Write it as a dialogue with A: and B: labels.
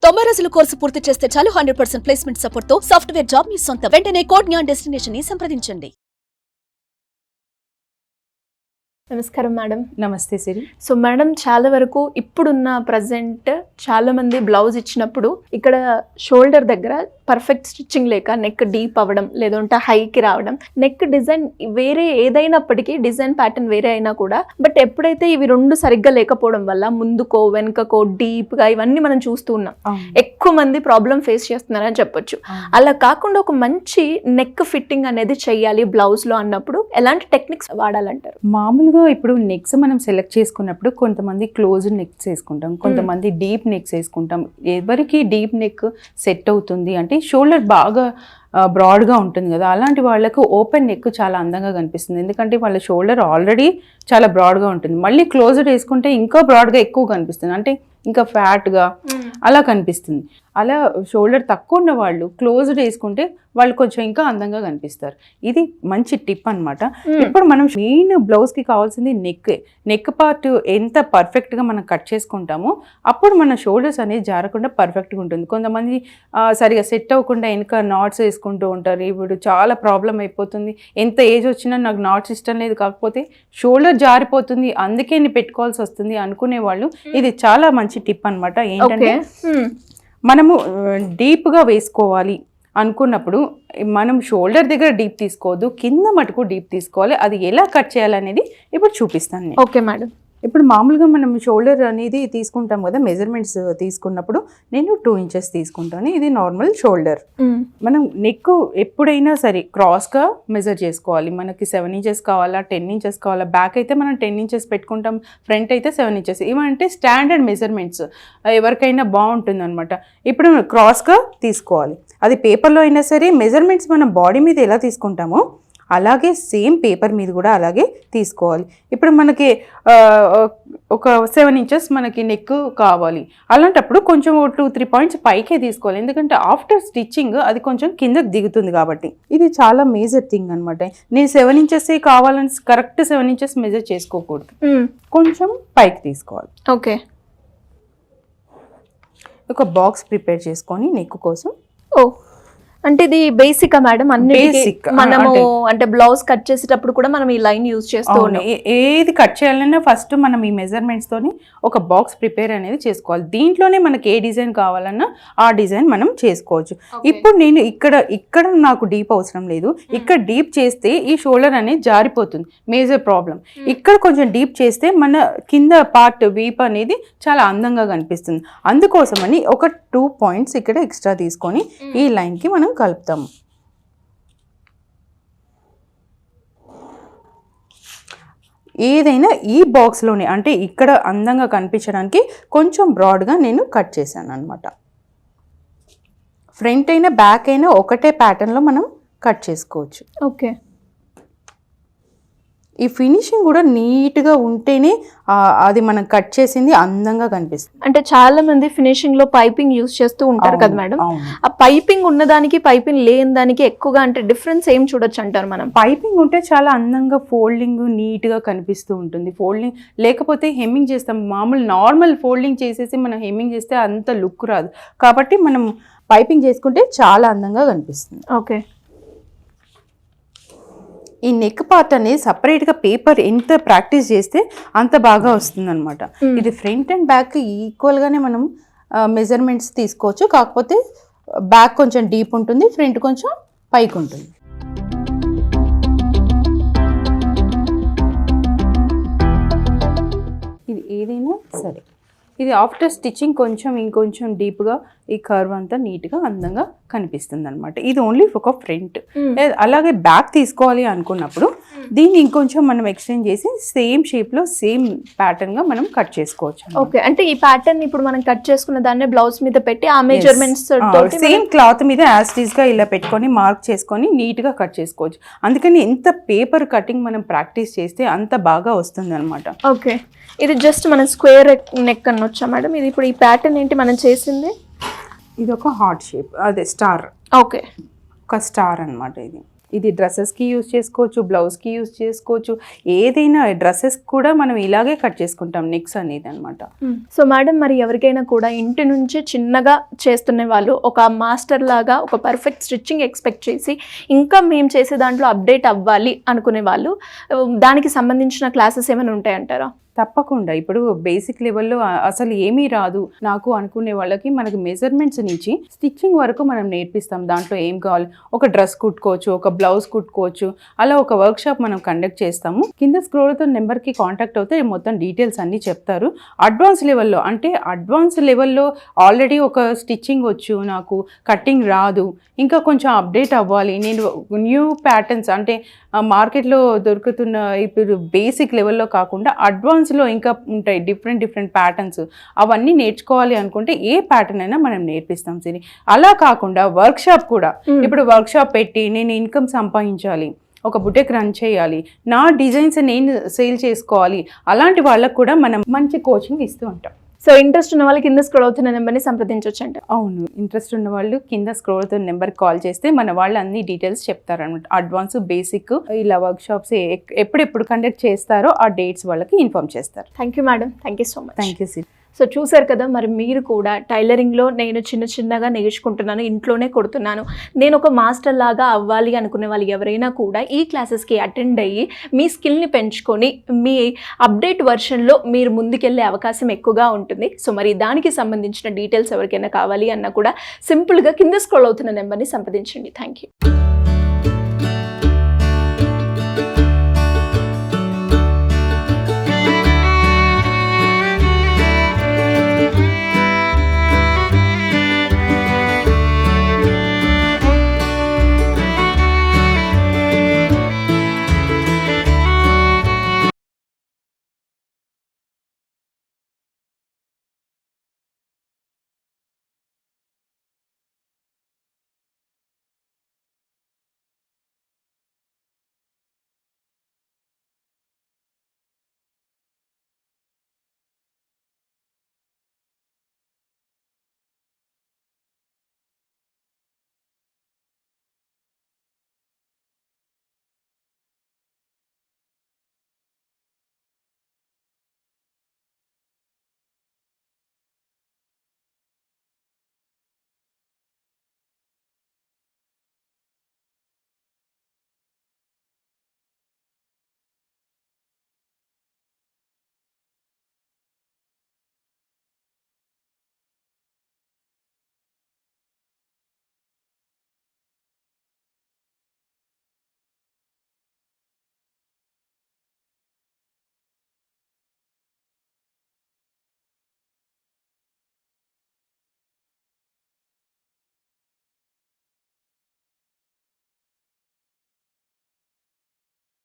A: 90 రోజుల కోర్సు పూర్తి చేస్తే చాలు 100% ప్లేస్మెంట్ సపోర్ట్ తో సాఫ్ట్వేర్ జాబ్ మీ సొంతం. వెంటనే కోడ్ జ్ఞాన్ డెస్టినేషన్ ని సంప్రదించండి.
B: నమస్కారం మేడం.
C: నమస్తే సిరి.
B: సో మేడం, చాలా వరకు ఇప్పుడున్న ప్రజెంట్ చాలా మంది బ్లౌజ్ ఇచ్చినప్పుడు ఇక్కడ షోల్డర్ దగ్గర పర్ఫెక్ట్ స్టిచ్చింగ్ లేక నెక్ డీప్ అవ్వడం, లేదంటే హైకి రావడం, నెక్ డిజైన్ వేరే ఏదైనప్పటికీ డిజైన్ ప్యాటర్న్ వేరే అయినా కూడా బట్ ఎప్పుడైతే ఇవి రెండు సరిగ్గా లేకపోవడం వల్ల ముందుకో వెనుకకో డీప్గా ఇవన్నీ మనం చూస్తూ ఉన్నాం. ఎక్కువ మంది ప్రాబ్లం ఫేస్ చేస్తున్నారని చెప్పొచ్చు. అలా కాకుండా ఒక మంచి నెక్ ఫిట్టింగ్ అనేది చెయ్యాలి బ్లౌజ్లో అన్నప్పుడు ఎలాంటి టెక్నిక్స్ వాడాలంటారు?
C: మామూలుగా ఇప్పుడు నెక్స్ మనం సెలెక్ట్ చేసుకున్నప్పుడు కొంతమంది క్లోజ్ నెక్స్ వేసుకుంటాం, కొంతమంది డీప్ నెక్స్ వేసుకుంటాం. ఎవరికి డీప్ నెక్ సెట్ అవుతుంది అంటే షోల్డర్ బాగా బ్రాడ్గా ఉంటుంది కదా, అలాంటి వాళ్ళకు ఓపెన్ నెక్ చాలా అందంగా కనిపిస్తుంది. ఎందుకంటే వాళ్ళ షోల్డర్ ఆల్రెడీ చాలా బ్రాడ్గా ఉంటుంది, మళ్ళీ క్లోజ్డ్ వేసుకుంటే ఇంకా బ్రాడ్గా ఎక్కువ కనిపిస్తుంది, అంటే ఇంకా ఫ్యాట్గా అలా కనిపిస్తుంది. అలా షోల్డర్ తక్కువ ఉన్న వాళ్ళు క్లోజ్డ్ వేసుకుంటే వాళ్ళు కొంచెం ఇంకా అందంగా కనిపిస్తారు. ఇది మంచి టిప్ అనమాట. ఇప్పుడు మనం మెయిన్ బ్లౌజ్కి కావాల్సింది నెక్ పార్ట్ ఎంత పర్ఫెక్ట్గా మనం కట్ చేసుకుంటామో అప్పుడు మన షోల్డర్స్ అనేది జారకుండా పర్ఫెక్ట్గా ఉంటుంది. కొంతమంది సరిగా సెట్ అవ్వకుండా వెనక నాట్స్ వేసుకుంటూ ఉంటారు. ఇప్పుడు చాలా ప్రాబ్లం అయిపోతుంది. ఎంత ఏజ్ వచ్చినా నాకు నాట్స్ ఇష్టం లేదు, కాకపోతే షోల్డర్ జారిపోతుంది అందుకే నేను పెట్టుకోవాల్సి వస్తుంది అనుకునే వాళ్ళు ఇది చాలా మంచి టిప్ అనమాట. ఏంటంటే మనము డీప్గా వేసుకోవాలి అనుకున్నప్పుడు మనం షోల్డర్ దగ్గర డీప్ తీసుకోవద్దు, కింద మటుకు డీప్ తీసుకోవాలి. అది ఎలా కట్ చేయాలనేది ఇప్పుడు చూపిస్తాను నేను.
B: Okay madam.
C: ఇప్పుడు మామూలుగా మనం షోల్డర్ అనేది తీసుకుంటాం కదా, మెజర్మెంట్స్ తీసుకున్నప్పుడు నేను 2 inches తీసుకుంటాను. ఇది నార్మల్ షోల్డర్. మనం నెక్ ఎప్పుడైనా సరే క్రాస్గా మెజర్ చేసుకోవాలి. మనకి 7 inches కావాలా, 10 inches కావాలా. బ్యాక్ అయితే మనం 10 inches పెట్టుకుంటాం, ఫ్రంట్ అయితే 7 inches. ఏమంటే స్టాండర్డ్ మెజర్మెంట్స్ ఎవరికైనా బాగుంటుంది అనమాట. ఇప్పుడు క్రాస్గా తీసుకోవాలి. అది పేపర్లో అయినా సరే మెజర్మెంట్స్ మనం బాడీ మీద ఎలా తీసుకుంటామో అలాగే సేమ్ పేపర్ మీద కూడా అలాగే తీసుకోవాలి. ఇప్పుడు మనకి ఒక 7 inches మనకి నెక్ కావాలి, అలాంటప్పుడు కొంచెం 2-3 points పైకే తీసుకోవాలి. ఎందుకంటే ఆఫ్టర్ స్టిచ్చింగ్ అది కొంచెం కిందకి దిగుతుంది కాబట్టి. ఇది చాలా మేజర్ థింగ్ అనమాట. నేను 7 inches కావాలని కరెక్ట్ 7 inches మెజర్ చేసుకోకూడదు, కొంచెం పైకి తీసుకోవాలి.
B: ఓకే.
C: ఒక బాక్స్ ప్రిపేర్ చేసుకొని నెక్ కోసం.
B: అంటే ఇది బేసిక్ మేడం, అన్ని మనము అంటే బ్లౌజ్ కట్ చేసేటప్పుడు కూడా మనం ఈ లైన్ యూజ్ చేస్తూ ఉన్నాం.
C: ఏది కట్ చేయాలన్నా ఫస్ట్ మనం ఈ మెజర్మెంట్స్ తోని ఒక బాక్స్ ప్రిపేర్ అనేది చేసుకోవాలి. దీంట్లోనే మనకి ఏ డిజైన్ కావాలన్నా ఆ డిజైన్ మనం చేసుకోవచ్చు. ఇప్పుడు నేను ఇక్కడ నాకు డీప్ అవసరం లేదు, ఇక్కడ డీప్ చేస్తే ఈ షోల్డర్ అనేది జారిపోతుంది, మేజర్ ప్రాబ్లం. ఇక్కడ కొంచెం డీప్ చేస్తే మన కింద పార్ట్ వీప్ అనేది చాలా అందంగా కనిపిస్తుంది. అందుకోసమని ఒక 2 points ఇక్కడ ఎక్స్ట్రా తీసుకొని ఈ లైన్కి మనం కలుపుతాము. ఏదైనా ఈ బాక్స్లోనే అంటే ఇక్కడ అందంగా కనిపించడానికి కొంచెం బ్రాడ్గా నేను కట్ చేశాను అనమాట. ఫ్రంట్ అయినా బ్యాక్ అయినా ఒకటే ప్యాటర్న్లో మనం కట్ చేసుకోవచ్చు.
B: ఓకే.
C: ఈ ఫినిషింగ్ కూడా నీట్గా ఉంటేనే అది మనం కట్ చేసింది అందంగా కనిపిస్తుంది.
B: అంటే చాలా మంది ఫినిషింగ్ లో పైపింగ్ యూజ్ చేస్తూ ఉంటారు కదా మేడం, ఆ పైపింగ్ ఉన్నదానికి పైపింగ్ లేని దానికి ఎక్కువగా అంటే డిఫరెన్స్ ఏం చూడొచ్చు అంటారు? మనం
C: పైపింగ్ ఉంటే చాలా అందంగా ఫోల్డింగ్ నీట్గా కనిపిస్తూ ఉంటుంది. ఫోల్డింగ్ లేకపోతే హెమ్మింగ్ చేస్తాం, మామూలు నార్మల్ ఫోల్డింగ్ చేసేసి మనం హెమ్మింగ్ చేస్తే అంత లుక్ రాదు. కాబట్టి మనం పైపింగ్ చేసుకుంటే చాలా అందంగా కనిపిస్తుంది.
B: ఓకే.
C: ఈ నెక్ పార్ట్ అనేది సపరేట్గా పేపర్ ఎంత ప్రాక్టీస్ చేస్తే అంత బాగా వస్తుంది అనమాట. ఇది ఫ్రంట్ అండ్ బ్యాక్ ఈక్వల్గానే మనం మెజర్మెంట్స్ తీసుకోవచ్చు, కాకపోతే బ్యాక్ కొంచెం డీప్ ఉంటుంది, ఫ్రంట్ కొంచెం పైకి ఉంటుంది. ఇది ఏదైనా సరే ఇది ఆఫ్టర్ స్టిచ్చింగ్ కొంచెం ఇంకొంచెం డీప్గా ఈ కర్వ్ అంతా నీట్గా అందంగా కనిపిస్తుంది అనమాట. ఇది ఓన్లీ ఒక ఫ్రంట్. అలాగే బ్యాక్ తీసుకోవాలి అనుకున్నప్పుడు దీన్ని ఇంకొంచెం మనం ఎక్స్టెండ్ చేసి సేమ్ షేప్లో సేమ్ ప్యాటర్న్గా మనం కట్ చేసుకోవచ్చు.
B: ఓకే. అంటే ఈ ప్యాటర్న్ ఇప్పుడు మనం కట్ చేసుకున్న దాన్ని బ్లౌజ్ మీద పెట్టి ఆ మెజర్మెంట్స్
C: సేమ్ క్లాత్ మీద యాస్టీస్గా ఇలా పెట్టుకొని మార్క్ చేసుకొని నీట్గా కట్ చేసుకోవచ్చు. అందుకని ఎంత పేపర్ కటింగ్ మనం ప్రాక్టీస్ చేస్తే అంత బాగా వస్తుంది అనమాట.
B: ఓకే. ఇది జస్ట్ మనం స్క్వేర్ నెక్ అనొచ్చా మేడం? ఇది ఇప్పుడు ఈ ప్యాటర్న్ ఏంటి మనం చేసింది?
C: ఇది ఒక హార్ట్ షేప్, అదే స్టార్.
B: ఓకే.
C: ఒక స్టార్ అనమాట. ఇది ఇది డ్రెస్సెస్కి యూజ్ చేసుకోవచ్చు, బ్లౌజ్కి యూజ్ చేసుకోవచ్చు, ఏదైనా డ్రెస్సెస్ కూడా మనం ఇలాగే కట్ చేసుకుంటాం నెక్స్ అనేది అనమాట.
B: సో మేడం, మరి ఎవరికైనా కూడా ఇంటి నుంచి చిన్నగా చేస్తున్న వాళ్ళు ఒక మాస్టర్ లాగా ఒక పర్ఫెక్ట్ స్టిచ్చింగ్ ఎక్స్పెక్ట్ చేసి ఇంకా మేము చేసే దాంట్లో అప్డేట్ అవ్వాలి అనుకునే వాళ్ళు దానికి సంబంధించిన క్లాసెస్ ఏమైనా ఉంటాయంటారా?
C: తప్పకుండా. ఇప్పుడు బేసిక్ లెవెల్లో అసలు ఏమీ రాదు నాకు అనుకునే వాళ్ళకి మనకి మెజర్మెంట్స్ నుంచి స్టిచ్చింగ్ వరకు మనం నేర్పిస్తాం. దాంట్లో ఏం కావాలి, ఒక డ్రెస్ కుట్టుకోవచ్చు, ఒక బ్లౌజ్ కుట్టుకోవచ్చు, అలా ఒక వర్క్ షాప్ మనం కండక్ట్ చేస్తాము. కింద స్క్రోల్ అవుతున్న నెంబర్కి కాంటాక్ట్ అవుతే మొత్తం డీటెయిల్స్ అన్నీ చెప్తారు. అడ్వాన్స్ లెవెల్లో అంటే అడ్వాన్స్ లెవెల్లో ఆల్రెడీ ఒక స్టిచ్చింగ్ వచ్చు, నాకు కట్టింగ్ రాదు, ఇంకా కొంచెం అప్డేట్ అవ్వాలి, నేను న్యూ ప్యాటర్న్స్ అంటే మార్కెట్లో దొరుకుతున్న ఇప్పుడు బేసిక్ లెవెల్లో కాకుండా అడ్వాన్స్లో ఇంకా ఉంటాయి డిఫరెంట్ ప్యాటర్న్స్, అవన్నీ నేర్చుకోవాలి అనుకుంటే ఏ ప్యాటర్న్ అయినా మనం నేర్పిస్తాం సిరి. అలా కాకుండా వర్క్ షాప్ కూడా, ఇప్పుడు వర్క్ షాప్ పెట్టి నేను ఇన్కమ్ సంపాదించాలి, ఒక బుటెక్ రన్ చేయాలి, నా డిజైన్స్ నేను సేల్ చేసుకోవాలి, అలాంటి వాళ్ళకు కూడా మనం మంచి కోచింగ్ ఇస్తూ ఉంటాం.
B: సో ఇంట్రెస్ట్ ఉన్న వాళ్ళు కింద స్క్రోల్ అవుతున్న నెంబర్ని సంప్రదించవచ్చు అంట.
C: అవును, ఇంట్రెస్ట్ ఉన్న వాళ్ళు కింద స్క్రోల్ అవుతున్న నెంబర్కి కాల్ చేస్తే మన వాళ్ళు అన్ని డీటెయిల్స్ చెప్తారనమాట. అడ్వాన్స్, బేసిక్, ఇలా వర్క్ షాప్స్ ఎప్పుడెప్పుడు కండక్ట్ చేస్తారో ఆ డేట్స్ వాళ్ళకి ఇన్ఫార్మ్ చేస్తారు.
B: Thank you madam, thank you so much.
C: Thank you Siri.
B: So చూసారు కదా, మరి మీరు కూడా టైలరింగ్లో నేను చిన్నగా నేర్చుకుంటున్నాను, ఇంట్లోనే కొడుతున్నాను, నేను ఒక మాస్టర్ లాగా అవ్వాలి అనుకునే వాళ్ళు ఎవరైనా కూడా ఈ క్లాసెస్కి అటెండ్ అయ్యి మీ స్కిల్ని పెంచుకొని మీ అప్డేట్ వర్షన్లో మీరు ముందుకెళ్ళే అవకాశం ఎక్కువగా ఉంటుంది. సో మరి దానికి సంబంధించిన డీటెయిల్స్ ఎవరికైనా కావాలి అన్నా కూడా సింపుల్గా కింద స్క్రోల్ అవుతున్న నెంబర్ని సంప్రదించండి. Thank you.